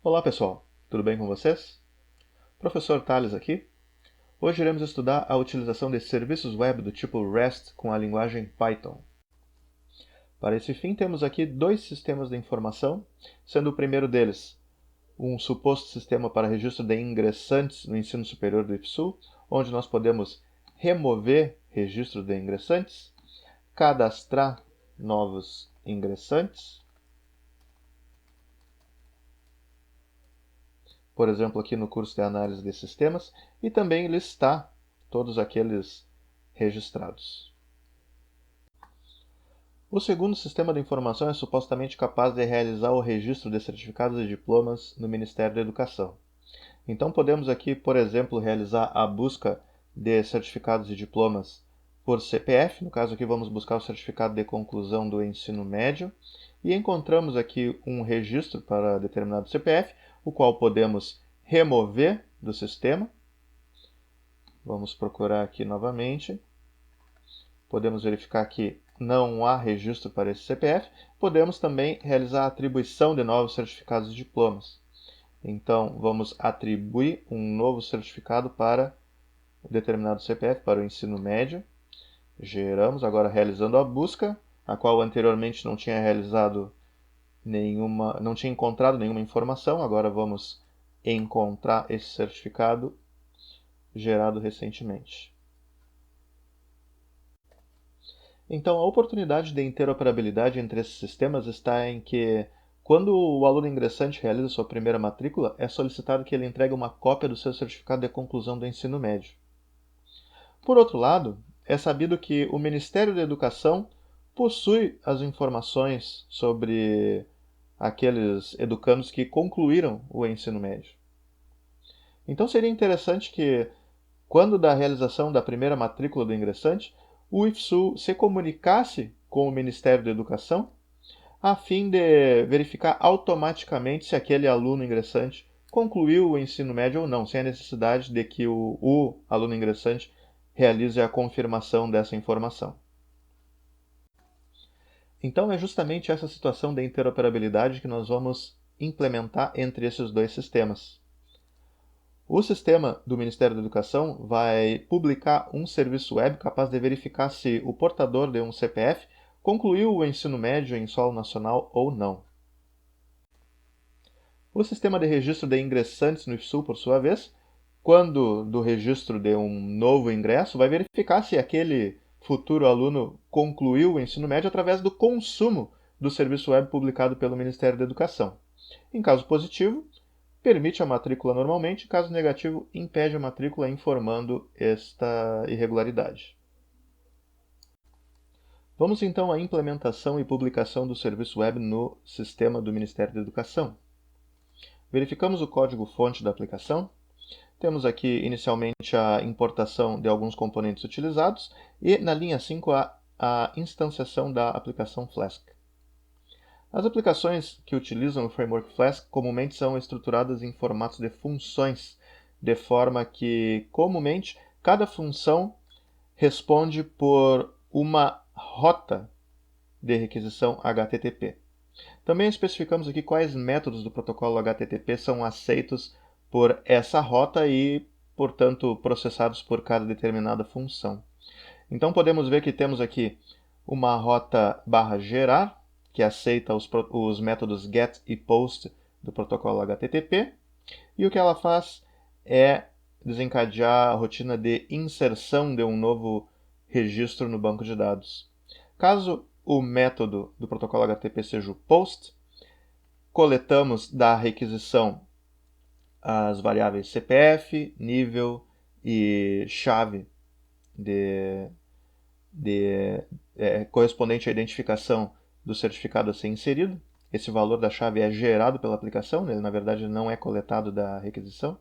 Olá pessoal, tudo bem com vocês? Professor Tales aqui. Hoje iremos estudar a utilização de serviços web do tipo REST com a linguagem Python. Para esse fim temos aqui dois sistemas de informação, sendo o primeiro deles um suposto sistema para registro de ingressantes no ensino superior do IFSU, onde nós podemos remover registro de ingressantes, cadastrar novos ingressantes, por exemplo, aqui no curso de análise de sistemas, e também listar todos aqueles registrados. O segundo sistema de informação é supostamente capaz de realizar o registro de certificados e diplomas no Ministério da Educação. Então podemos aqui, por exemplo, realizar a busca de certificados e diplomas por CPF, no caso aqui vamos buscar o certificado de conclusão do ensino médio, e encontramos aqui um registro para determinado CPF, o qual podemos remover do sistema. Vamos procurar aqui novamente. Podemos verificar que não há registro para esse CPF. Podemos também realizar a atribuição de novos certificados e diplomas. Então, vamos atribuir um novo certificado para um determinado CPF, para o ensino médio. Geramos, agora realizando a busca, a qual anteriormente não tinha encontrado nenhuma informação. Agora vamos encontrar esse certificado gerado recentemente. Então, a oportunidade de interoperabilidade entre esses sistemas está em que, quando o aluno ingressante realiza sua primeira matrícula, é solicitado que ele entregue uma cópia do seu certificado de conclusão do ensino médio. Por outro lado, é sabido que o Ministério da Educação possui as informações sobre aqueles educandos que concluíram o ensino médio. Então seria interessante que, quando da realização da primeira matrícula do ingressante, o IFSU se comunicasse com o Ministério da Educação a fim de verificar automaticamente se aquele aluno ingressante concluiu o ensino médio ou não, sem a necessidade de que o aluno ingressante realize a confirmação dessa informação. Então é justamente essa situação de interoperabilidade que nós vamos implementar entre esses dois sistemas. O sistema do Ministério da Educação vai publicar um serviço web capaz de verificar se o portador de um CPF concluiu o ensino médio em solo nacional ou não. O sistema de registro de ingressantes no IFSU, por sua vez, quando do registro de um novo ingresso, vai verificar se aquele futuro aluno concluiu o ensino médio através do consumo do serviço web publicado pelo Ministério da Educação. Em caso positivo, permite a matrícula normalmente, caso negativo, impede a matrícula, informando esta irregularidade. Vamos então à implementação e publicação do serviço web no sistema do Ministério da Educação. Verificamos o código-fonte da aplicação. Temos aqui inicialmente a importação de alguns componentes utilizados e na linha 5 a instanciação da aplicação Flask. As aplicações que utilizam o framework Flask comumente são estruturadas em formatos de funções, de forma que, comumente, cada função responde por uma rota de requisição HTTP. Também especificamos aqui quais métodos do protocolo HTTP são aceitos por essa rota e, portanto, processados por cada determinada função. Então podemos ver que temos aqui uma rota /gerar, que aceita os métodos get e post do protocolo HTTP, e o que ela faz é desencadear a rotina de inserção de um novo registro no banco de dados. Caso o método do protocolo HTTP seja o post, coletamos da requisição as variáveis CPF, nível e chave correspondente à identificação do certificado a ser inserido. Esse valor da chave é gerado pela aplicação, ele na verdade não é coletado da requisição.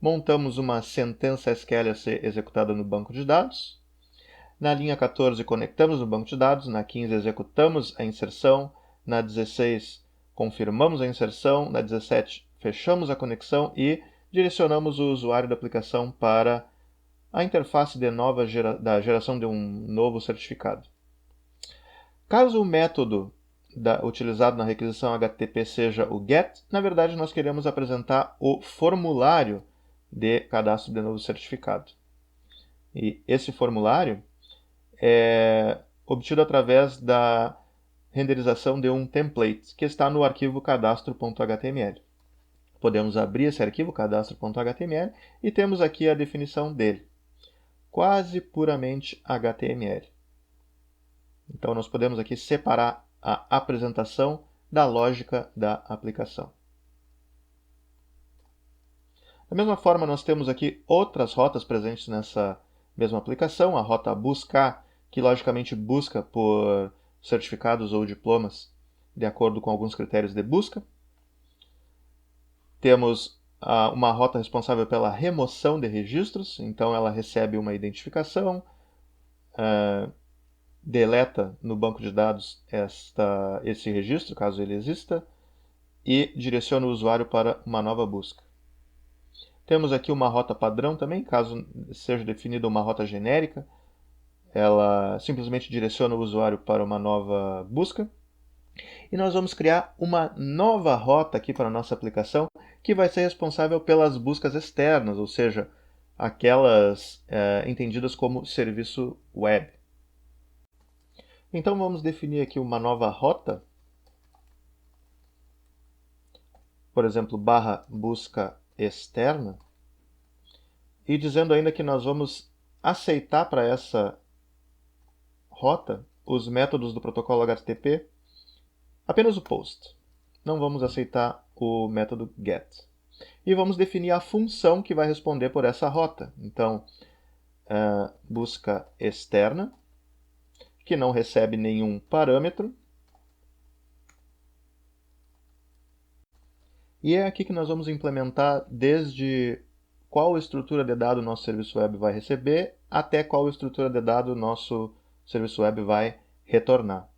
Montamos uma sentença SQL a ser executada no banco de dados. Na linha 14 conectamos no banco de dados, na 15 executamos a inserção, na 16 confirmamos a inserção, na 17 fechamos a conexão e direcionamos o usuário da aplicação para a interface da geração de um novo certificado. Caso o método utilizado na requisição HTTP seja o GET, na verdade nós queremos apresentar o formulário de cadastro de novo certificado. E esse formulário é obtido através da renderização de um template que está no arquivo cadastro.html. Podemos abrir esse arquivo cadastro.html e temos aqui a definição dele. Quase puramente HTML. Então nós podemos aqui separar a apresentação da lógica da aplicação. Da mesma forma, nós temos aqui outras rotas presentes nessa mesma aplicação. A rota buscar, que logicamente busca por certificados ou diplomas de acordo com alguns critérios de busca. Temos uma rota responsável pela remoção de registros, então ela recebe uma identificação, deleta no banco de dados esse registro, caso ele exista, e direciona o usuário para uma nova busca. Temos aqui uma rota padrão também, caso seja definida uma rota genérica, ela simplesmente direciona o usuário para uma nova busca. E nós vamos criar uma nova rota aqui para a nossa aplicação, que vai ser responsável pelas buscas externas, ou seja, aquelas entendidas como serviço web. Então vamos definir aqui uma nova rota, por exemplo, /busca externa, e dizendo ainda que nós vamos aceitar para essa rota os métodos do protocolo HTTP, apenas o POST. Não vamos aceitar o método GET. E vamos definir a função que vai responder por essa rota. Então, busca externa, que não recebe nenhum parâmetro. E é aqui que nós vamos implementar desde qual estrutura de dado o nosso serviço web vai receber até qual estrutura de dado o nosso serviço web vai retornar.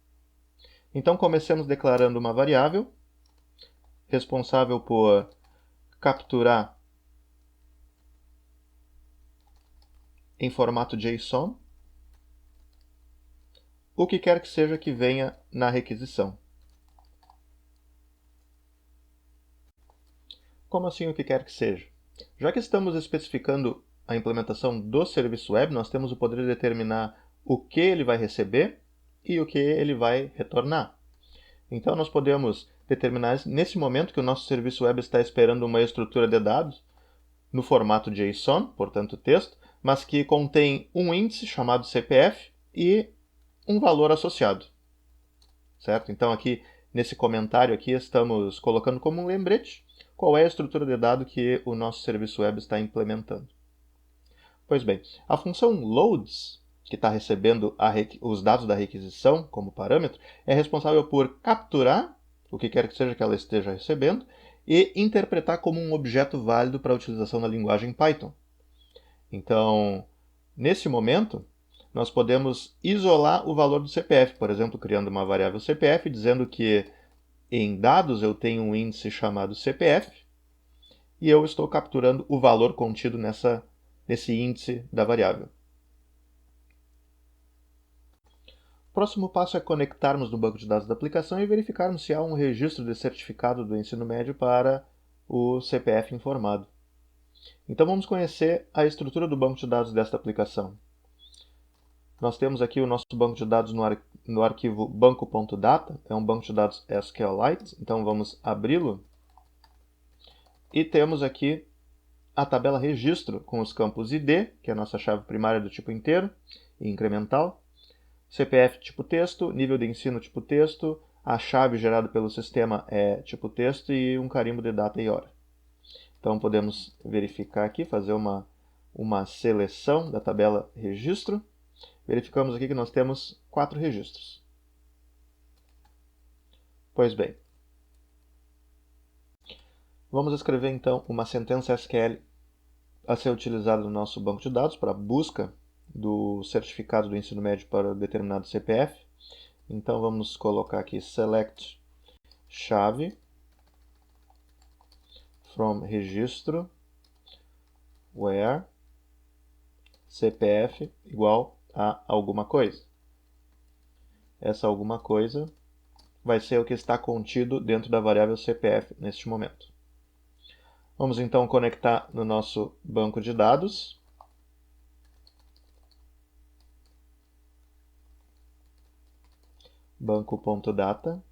Então, comecemos declarando uma variável responsável por capturar em formato JSON o que quer que seja que venha na requisição. Como assim o que quer que seja? Já que estamos especificando a implementação do serviço web, nós temos o poder de determinar o que ele vai receber e o que ele vai retornar. Então nós podemos determinar nesse momento que o nosso serviço web está esperando uma estrutura de dados no formato JSON, portanto texto, mas que contém um índice chamado CPF e um valor associado. Certo? Então aqui nesse comentário aqui estamos colocando como um lembrete qual é a estrutura de dado que o nosso serviço web está implementando. Pois bem, a função loads, que está recebendo os dados da requisição como parâmetro, é responsável por capturar o que quer que seja que ela esteja recebendo e interpretar como um objeto válido para a utilização na linguagem Python. Então, nesse momento, nós podemos isolar o valor do CPF, por exemplo, criando uma variável CPF, dizendo que em dados eu tenho um índice chamado CPF e eu estou capturando o valor contido nesse índice da variável. O próximo passo é conectarmos no banco de dados da aplicação e verificarmos se há um registro de certificado do ensino médio para o CPF informado. Então vamos conhecer a estrutura do banco de dados desta aplicação. Nós temos aqui o nosso banco de dados no arquivo banco.data, é um banco de dados SQLite, então vamos abri-lo. E temos aqui a tabela registro com os campos ID, que é a nossa chave primária do tipo inteiro e incremental, CPF tipo texto, nível de ensino tipo texto, a chave gerada pelo sistema é tipo texto e um carimbo de data e hora. Então podemos verificar aqui, fazer uma seleção da tabela registro. Verificamos aqui que nós temos 4 registros. Pois bem, vamos escrever então uma sentença SQL a ser utilizada no nosso banco de dados para busca do certificado do ensino médio para determinado CPF. Então vamos colocar aqui select chave from registro where CPF igual a alguma coisa. Essa alguma coisa vai ser o que está contido dentro da variável CPF neste momento. Vamos então conectar no nosso banco de dados. Banco.data.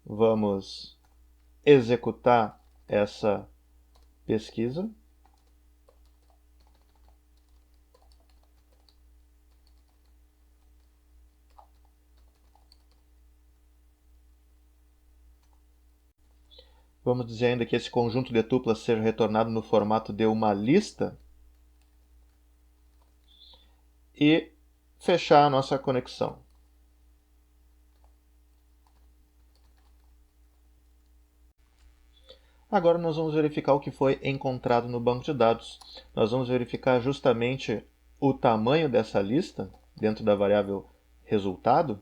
Vamos executar essa pesquisa. Vamos dizer ainda que esse conjunto de tuplas seja retornado no formato de uma lista. E fechar a nossa conexão. Agora nós vamos verificar o que foi encontrado no banco de dados. Nós vamos verificar justamente o tamanho dessa lista dentro da variável resultado.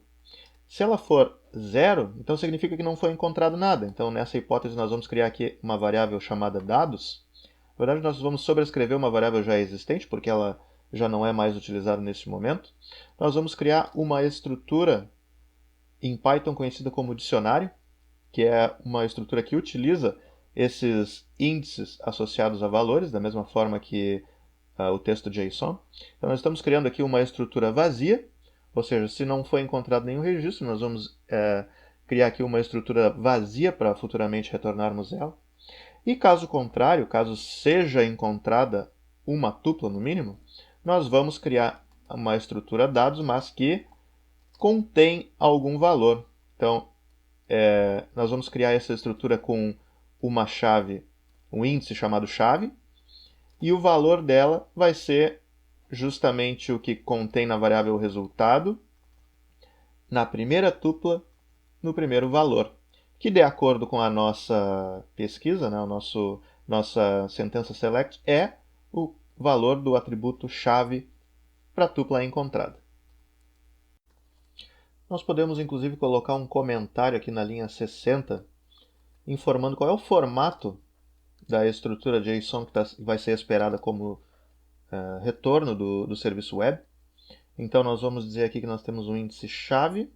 Se ela for 0, então significa que não foi encontrado nada. Então, nessa hipótese, nós vamos criar aqui uma variável chamada dados. Na verdade, nós vamos sobrescrever uma variável já existente, porque ela já não é mais utilizada nesse momento. Nós vamos criar uma estrutura em Python conhecida como dicionário, que é uma estrutura que utiliza esses índices associados a valores, da mesma forma que o texto JSON. Então, nós estamos criando aqui uma estrutura vazia, ou seja, se não foi encontrado nenhum registro, nós vamos criar aqui uma estrutura vazia para futuramente retornarmos ela. E caso contrário, caso seja encontrada uma tupla no mínimo, nós vamos criar uma estrutura dados, mas que contém algum valor. Então, nós vamos criar essa estrutura com uma chave, um índice chamado chave, e o valor dela vai ser justamente o que contém na variável resultado, na primeira tupla, no primeiro valor, que de acordo com a nossa pesquisa, né, nossa sentença select, é o valor do atributo chave para a tupla encontrada. Nós podemos inclusive colocar um comentário aqui na linha 60, informando qual é o formato da estrutura JSON que vai ser esperada como retorno do serviço web. Então, nós vamos dizer aqui que nós temos um índice chave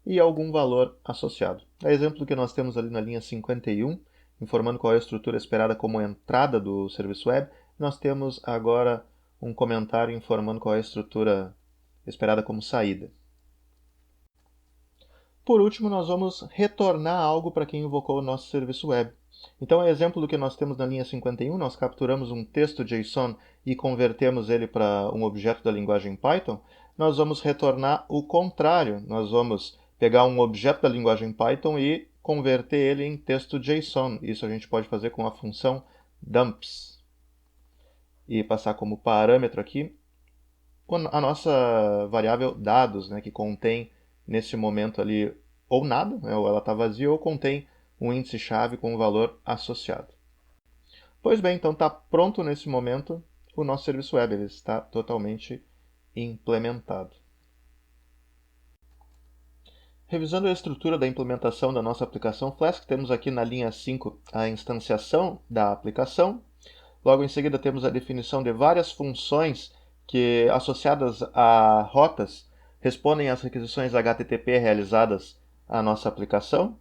e algum valor associado. O exemplo que nós temos ali na linha 51, informando qual é a estrutura esperada como entrada do serviço web, nós temos agora um comentário informando qual é a estrutura esperada como saída. Por último, nós vamos retornar algo para quem invocou o nosso serviço web. Então, o exemplo do que nós temos na linha 51, nós capturamos um texto JSON e convertemos ele para um objeto da linguagem Python. Nós vamos retornar o contrário. Nós vamos pegar um objeto da linguagem Python e converter ele em texto JSON. Isso a gente pode fazer com a função dumps. E passar como parâmetro aqui a nossa variável dados, né, que contém nesse momento ali ou nada, né, ou ela está vazia, ou contém um índice-chave com um valor associado. Pois bem, então está pronto nesse momento o nosso serviço web, ele está totalmente implementado. Revisando a estrutura da implementação da nossa aplicação Flask, temos aqui na linha 5 a instanciação da aplicação. Logo em seguida temos a definição de várias funções que, associadas a rotas, respondem às requisições HTTP realizadas à nossa aplicação,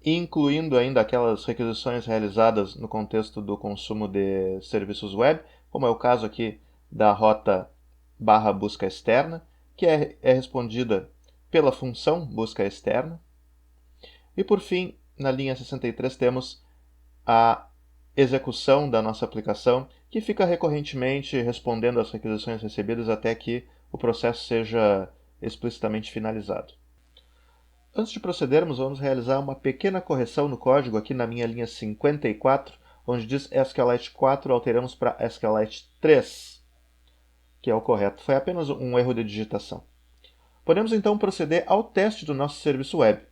incluindo ainda aquelas requisições realizadas no contexto do consumo de serviços web, como é o caso aqui da rota /busca externa, que é respondida pela função busca externa. E por fim, na linha 63 temos a execução da nossa aplicação, que fica recorrentemente respondendo às requisições recebidas até que o processo seja explicitamente finalizado. Antes de procedermos, vamos realizar uma pequena correção no código aqui na minha linha 54, onde diz SQLite 4, alteramos para SQLite 3, que é o correto. Foi apenas um erro de digitação. Podemos então proceder ao teste do nosso serviço web.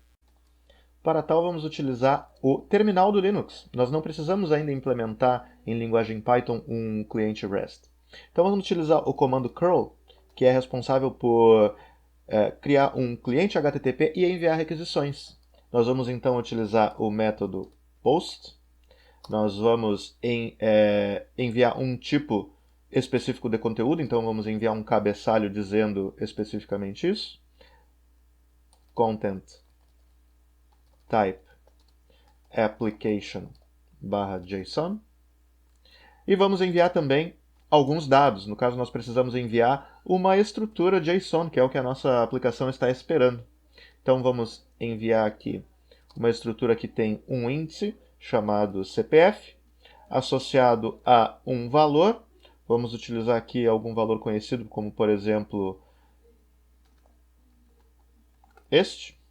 Para tal, vamos utilizar o terminal do Linux. Nós não precisamos ainda implementar em linguagem Python um cliente REST. Então vamos utilizar o comando curl, que é responsável por criar um cliente HTTP e enviar requisições. Nós vamos então utilizar o método post. Nós vamos enviar um tipo específico de conteúdo, então vamos enviar um cabeçalho dizendo especificamente isso. Content type application/json e vamos enviar também alguns dados. No caso, nós precisamos enviar uma estrutura JSON, que é o que a nossa aplicação está esperando. Então, vamos enviar aqui uma estrutura que tem um índice chamado CPF, associado a um valor. Vamos utilizar aqui algum valor conhecido, como, por exemplo, este.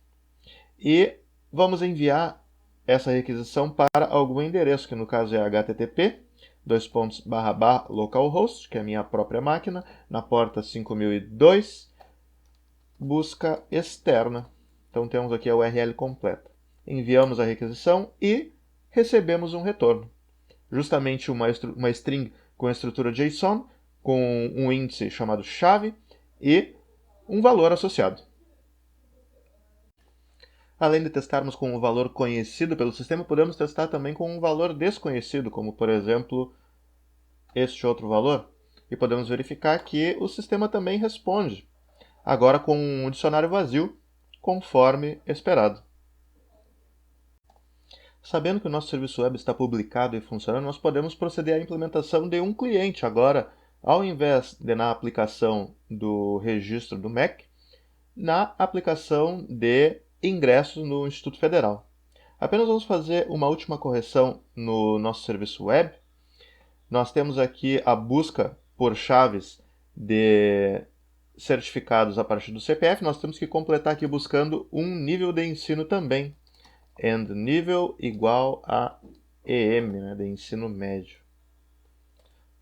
E vamos enviar essa requisição para algum endereço, que no caso é http://localhost, que é a minha própria máquina, na porta 5002, busca externa. Então temos aqui a URL completa. Enviamos a requisição e recebemos um retorno. Justamente uma string com a estrutura JSON, com um índice chamado chave e um valor associado. Além de testarmos com um valor conhecido pelo sistema, podemos testar também com um valor desconhecido, como, por exemplo, este outro valor. E podemos verificar que o sistema também responde, agora com um dicionário vazio, conforme esperado. Sabendo que o nosso serviço web está publicado e funcionando, nós podemos proceder à implementação de um cliente agora, ao invés de na aplicação do registro do MEC, na aplicação de ingressos no Instituto Federal. Apenas vamos fazer uma última correção no nosso serviço web. Nós temos aqui a busca por chaves de certificados a partir do CPF. Nós temos que completar aqui buscando um nível de ensino também. And nível igual a EM, né, de ensino médio.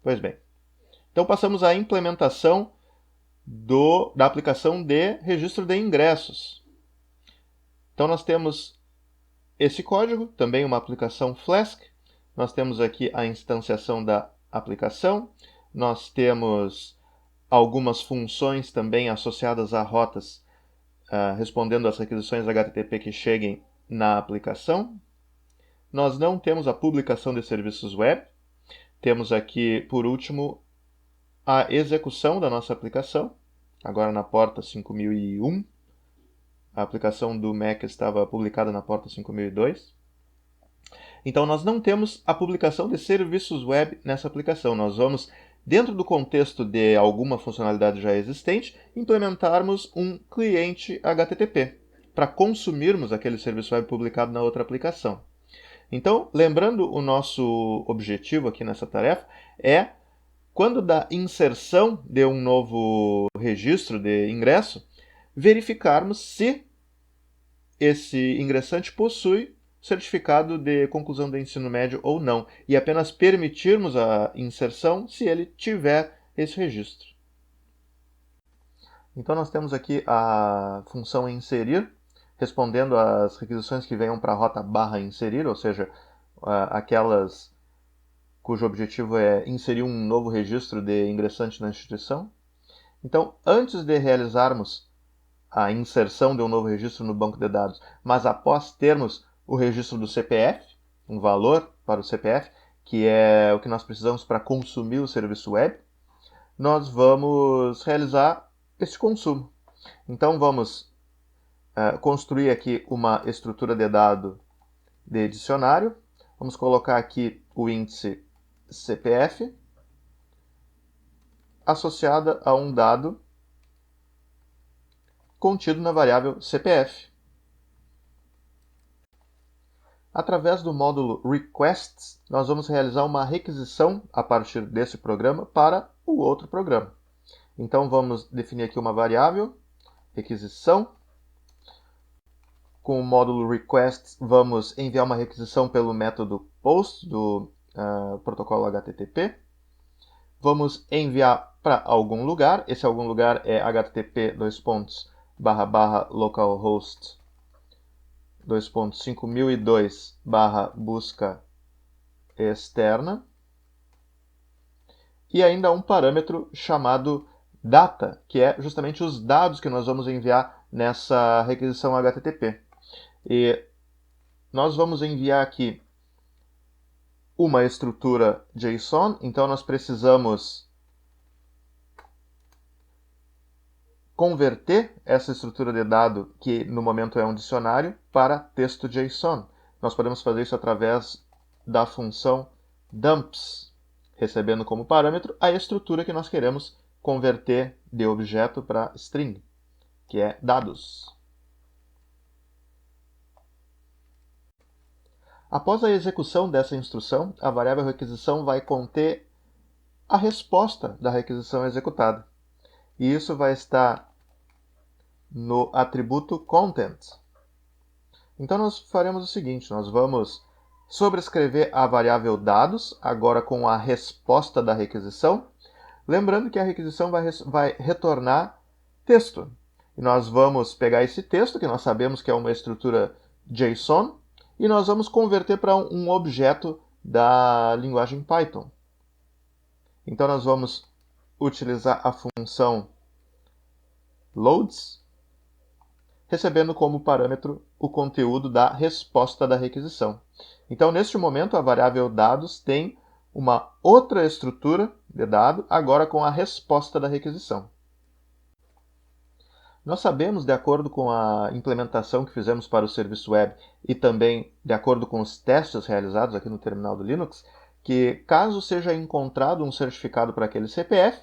Pois bem. Então passamos à implementação da aplicação de registro de ingressos. Então nós temos esse código, também uma aplicação Flask. Nós temos aqui a instanciação da aplicação. Nós temos algumas funções também associadas a rotas, respondendo às requisições HTTP que cheguem na aplicação. Nós não temos a publicação de serviços web. Temos aqui, por último, a execução da nossa aplicação, agora na porta 5001. A aplicação do Mac estava publicada na porta 5002. Então, nós não temos a publicação de serviços web nessa aplicação. Nós vamos, dentro do contexto de alguma funcionalidade já existente, implementarmos um cliente HTTP para consumirmos aquele serviço web publicado na outra aplicação. Então, lembrando, o nosso objetivo aqui nessa tarefa é, quando da inserção de um novo registro de ingresso, verificarmos se esse ingressante possui certificado de conclusão do ensino médio ou não, e apenas permitirmos a inserção se ele tiver esse registro. Então nós temos aqui a função inserir, respondendo às requisições que venham para a rota /inserir, ou seja, aquelas cujo objetivo é inserir um novo registro de ingressante na instituição. Então, antes de realizarmos a inserção de um novo registro no banco de dados, mas após termos o registro do CPF, um valor para o CPF, que é o que nós precisamos para consumir o serviço web, nós vamos realizar esse consumo. Então, vamos construir aqui uma estrutura de dado de dicionário. Vamos colocar aqui o índice CPF associada a um dado contido na variável CPF. Através do módulo requests, nós vamos realizar uma requisição a partir desse programa para o outro programa. Então vamos definir aqui uma variável, requisição. Com o módulo requests, vamos enviar uma requisição pelo método post do protocolo HTTP. Vamos enviar para algum lugar. Esse algum lugar é http://localhost 5002 busca externa. E ainda um parâmetro chamado data, que é justamente os dados que nós vamos enviar nessa requisição HTTP. E nós vamos enviar aqui uma estrutura JSON, então nós precisamos converter essa estrutura de dado, que no momento é um dicionário, para texto JSON. Nós podemos fazer isso através da função dumps, recebendo como parâmetro a estrutura que nós queremos converter de objeto para string, que é dados. Após a execução dessa instrução, a variável requisição vai conter a resposta da requisição executada. E isso vai estar no atributo content. Então nós faremos o seguinte, nós vamos sobrescrever a variável dados, agora com a resposta da requisição, lembrando que a requisição vai retornar texto. E nós vamos pegar esse texto, que nós sabemos que é uma estrutura JSON, e nós vamos converter para um objeto da linguagem Python. Então nós vamos utilizar a função loads, recebendo como parâmetro o conteúdo da resposta da requisição. Então, neste momento, a variável dados tem uma outra estrutura de dado, agora com a resposta da requisição. Nós sabemos, de acordo com a implementação que fizemos para o serviço web e também de acordo com os testes realizados aqui no terminal do Linux, que caso seja encontrado um certificado para aquele CPF,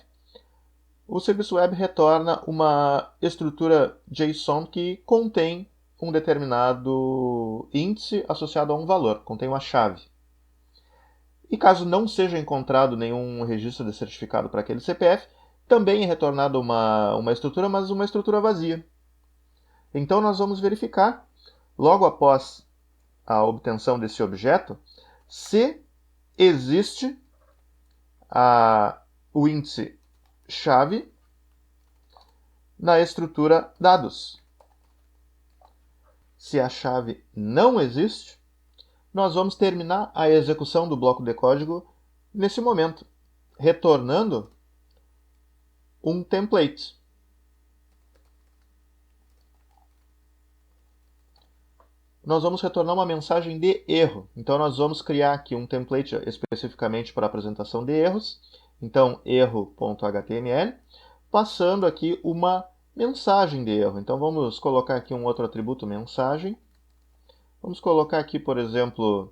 o serviço web retorna uma estrutura JSON que contém um determinado índice associado a um valor, contém uma chave. E caso não seja encontrado nenhum registro de certificado para aquele CPF, também é retornada uma estrutura, mas uma estrutura vazia. Então nós vamos verificar, logo após a obtenção desse objeto, se existe o índice chave na estrutura dados. Se a chave não existe, nós vamos terminar a execução do bloco de código nesse momento, retornando um template. Nós vamos retornar uma mensagem de erro. Então nós vamos criar aqui um template especificamente para a apresentação de erros. Então erro.html, passando aqui uma mensagem de erro. Então vamos colocar aqui um outro atributo, mensagem. Vamos colocar aqui, por exemplo,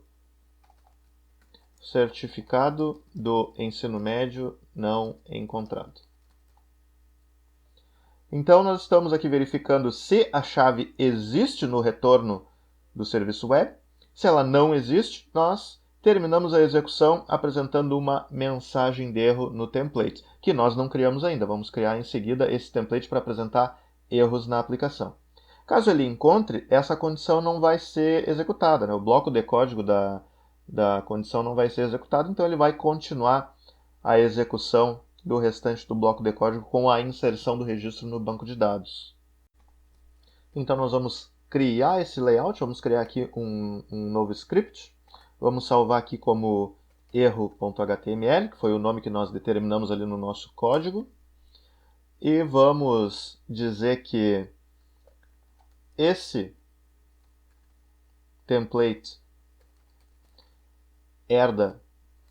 certificado do ensino médio não encontrado. Então nós estamos aqui verificando se a chave existe no retorno do serviço web. Se ela não existe, nós terminamos a execução apresentando uma mensagem de erro no template, que nós não criamos ainda. Vamos criar em seguida esse template para apresentar erros na aplicação. Caso ele encontre, essa condição não vai ser executada, né? O bloco de código da condição não vai ser executado, então ele vai continuar a execução do restante do bloco de código com a inserção do registro no banco de dados. Então nós vamos criar esse layout, vamos criar aqui um novo script. Vamos salvar aqui como erro.html, que foi o nome que nós determinamos ali no nosso código. E vamos dizer que esse template herda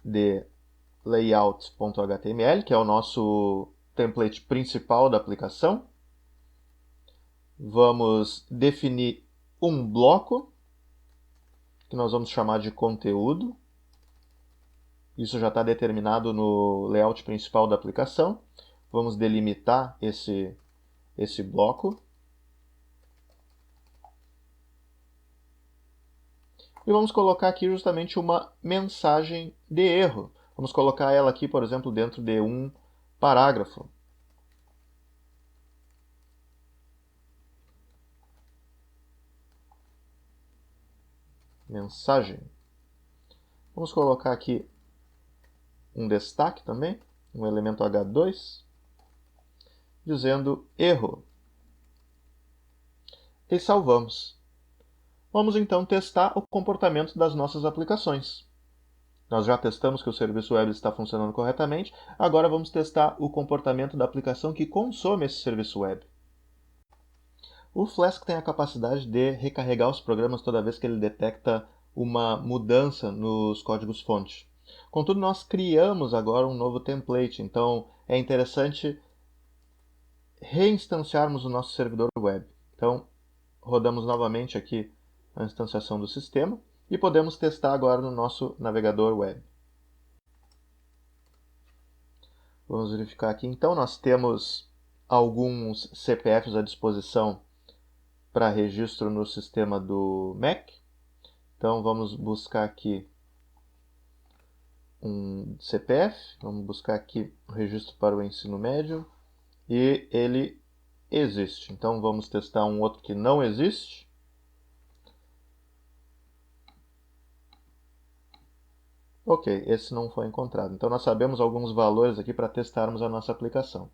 de layout.html, que é o nosso template principal da aplicação. Vamos definir um bloco, que nós vamos chamar de conteúdo. Isso já está determinado no layout principal da aplicação. Vamos delimitar esse bloco. E vamos colocar aqui justamente uma mensagem de erro. Vamos colocar ela aqui, por exemplo, dentro de um parágrafo. Mensagem. Vamos colocar aqui um destaque também, um elemento H2, dizendo erro. E salvamos. Vamos então testar o comportamento das nossas aplicações. Nós já testamos que o serviço web está funcionando corretamente, agora vamos testar o comportamento da aplicação que consome esse serviço web. O Flask tem a capacidade de recarregar os programas toda vez que ele detecta uma mudança nos códigos-fonte. Contudo, nós criamos agora um novo template, então é interessante reinstanciarmos o nosso servidor web. Então, rodamos novamente aqui a instanciação do sistema e podemos testar agora no nosso navegador web. Vamos verificar aqui. Então, nós temos alguns CPFs à disposição para registro no sistema do Mac. Então, vamos buscar aqui um CPF. Vamos buscar aqui o registro para o ensino médio. E ele existe. Então, vamos testar um outro que não existe. Ok, esse não foi encontrado. Então, nós sabemos alguns valores aqui para testarmos a nossa aplicação.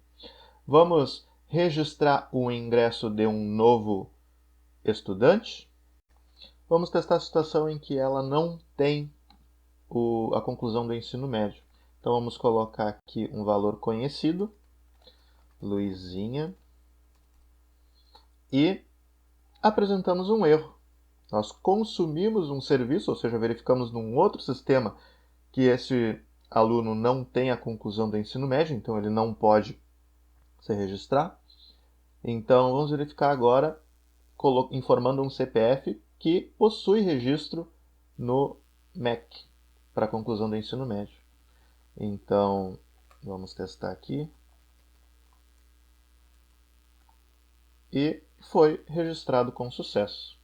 Vamos registrar o ingresso de um novo estudante. Vamos testar a situação em que ela não tem a conclusão do ensino médio. Então, vamos colocar aqui um valor conhecido, Luizinha, e apresentamos um erro. Nós consumimos um serviço, ou seja, verificamos num outro sistema que esse aluno não tem a conclusão do ensino médio, então ele não pode se registrar. Então, vamos verificar agora, informando um CPF que possui registro no MEC para a conclusão do ensino médio. Então, vamos testar aqui. E foi registrado com sucesso.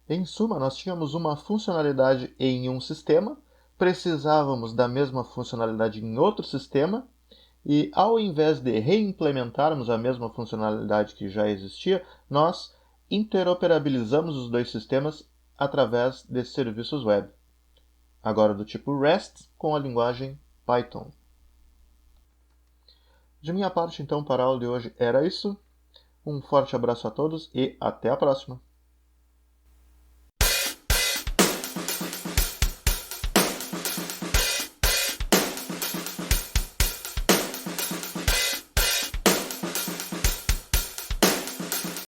Em suma, nós tínhamos uma funcionalidade em um sistema, precisávamos da mesma funcionalidade em outro sistema, e ao invés de reimplementarmos a mesma funcionalidade que já existia, nós interoperabilizamos os dois sistemas através de serviços web. Agora do tipo REST com a linguagem Python. De minha parte, então, para a aula de hoje era isso. Um forte abraço a todos e até a próxima!